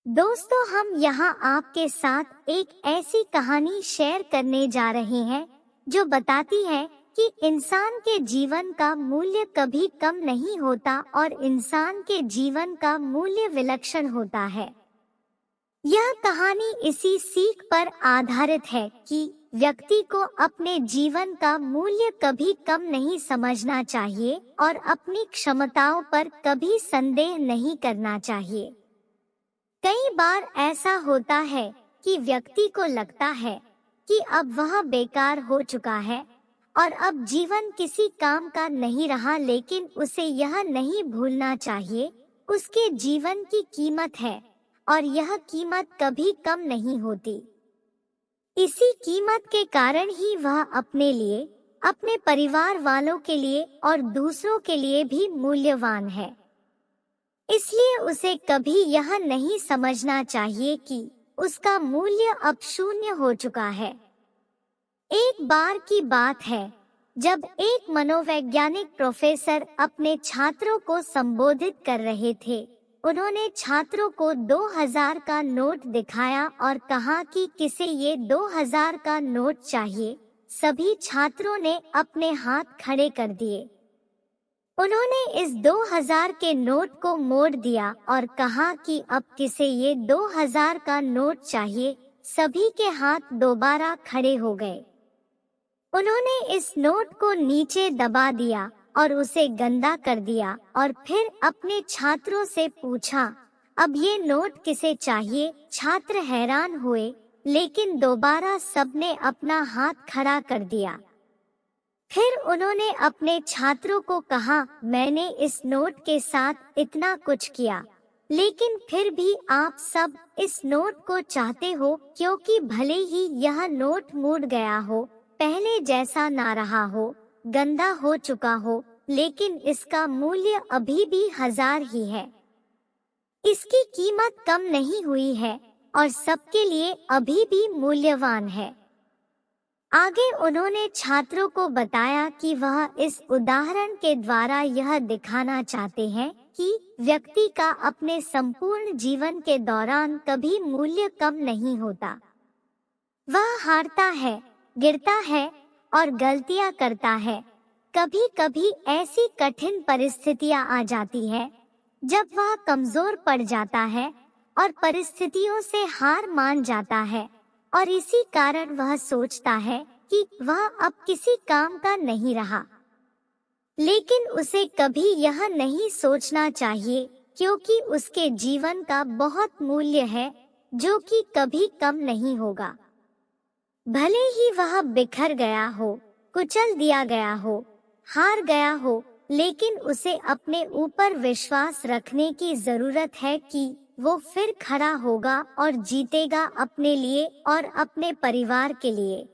दोस्तों, हम यहाँ आपके साथ एक ऐसी कहानी शेयर करने जा रहे हैं जो बताती है कि इंसान के जीवन का मूल्य कभी कम नहीं होता और इंसान के जीवन का मूल्य विलक्षण होता है। यह कहानी इसी सीख पर आधारित है कि व्यक्ति को अपने जीवन का मूल्य कभी कम नहीं समझना चाहिए और अपनी क्षमताओं पर कभी संदेह नहीं करना चाहिए। कई बार ऐसा होता है कि व्यक्ति को लगता है कि अब वह बेकार हो चुका है और अब जीवन किसी काम का नहीं रहा, लेकिन उसे यह नहीं भूलना चाहिए उसके जीवन की कीमत है और यह कीमत कभी कम नहीं होती। इसी कीमत के कारण ही वह अपने लिए, अपने परिवार वालों के लिए और दूसरों के लिए भी मूल्यवान है। इसलिए उसे कभी यह नहीं समझना चाहिए कि उसका मूल्य अब शून्य हो चुका है। एक बार की बात है जब एक मनोवैज्ञानिक प्रोफेसर अपने छात्रों को संबोधित कर रहे थे। उन्होंने छात्रों को 2000 का नोट दिखाया और कहा कि किसे ये 2000 का नोट चाहिए। सभी छात्रों ने अपने हाथ खड़े कर दिए। उन्होंने इस 2000 के नोट को मोड़ दिया और कहा कि अब किसे ये 2000 का नोट चाहिए। सभी के हाथ दोबारा खड़े हो गए। उन्होंने इस नोट को नीचे दबा दिया और उसे गंदा कर दिया और फिर अपने छात्रों से पूछा, अब ये नोट किसे चाहिए? छात्र हैरान हुए, लेकिन दोबारा सबने अपना हाथ खड़ा कर दिया। फिर उन्होंने अपने छात्रों को कहा, मैंने इस नोट के साथ इतना कुछ किया, लेकिन फिर भी आप सब इस नोट को चाहते हो, क्योंकि भले ही यह नोट मुड़ गया हो, पहले जैसा ना रहा हो, गंदा हो चुका हो, लेकिन इसका मूल्य अभी भी 1000 ही है। इसकी कीमत कम नहीं हुई है और सबके लिए अभी भी मूल्यवान है। आगे उन्होंने छात्रों को बताया कि वह इस उदाहरण के द्वारा यह दिखाना चाहते हैं कि व्यक्ति का अपने संपूर्ण जीवन के दौरान कभी मूल्य कम नहीं होता। वह हारता है, गिरता है और गलतियां करता है। कभी कभी ऐसी कठिन परिस्थितियां आ जाती है जब वह कमजोर पड़ जाता है और परिस्थितियों से हार मान जाता है और इसी कारण वह सोचता है कि वह अब किसी काम का नहीं रहा। लेकिन उसे कभी यह नहीं सोचना चाहिए, क्योंकि उसके जीवन का बहुत मूल्य है जो कि कभी कम नहीं होगा। भले ही वह बिखर गया हो, कुचल दिया गया हो, हार गया हो, लेकिन उसे अपने ऊपर विश्वास रखने की जरूरत है कि वो फिर खड़ा होगा और जीतेगा अपने लिए और अपने परिवार के लिए।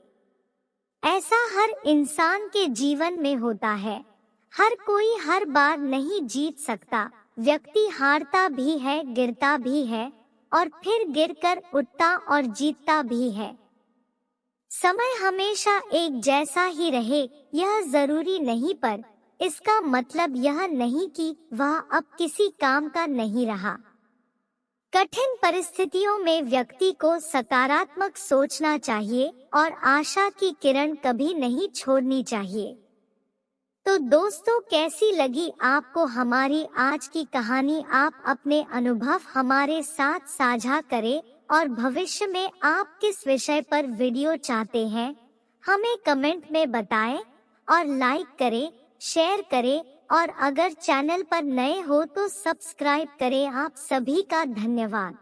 ऐसा हर इंसान के जीवन में होता है। हर कोई हर बार नहीं जीत सकता। व्यक्ति हारता भी है, गिरता भी है और फिर गिरकर उठता और जीतता भी है। समय हमेशा एक जैसा ही रहे यह जरूरी नहीं, पर इसका मतलब यह नहीं कि वह अब किसी काम का नहीं रहा। कठिन परिस्थितियों में व्यक्ति को सकारात्मक सोचना चाहिए और आशा की किरण कभी नहीं छोड़नी चाहिए। तो दोस्तों, कैसी लगी आपको हमारी आज की कहानी? आप अपने अनुभव हमारे साथ साझा करें और भविष्य में आप किस विषय पर वीडियो चाहते हैं हमें कमेंट में बताएं और लाइक करें, शेयर करें और अगर चैनल पर नए हो तो सब्सक्राइब करें। आप सभी का धन्यवाद।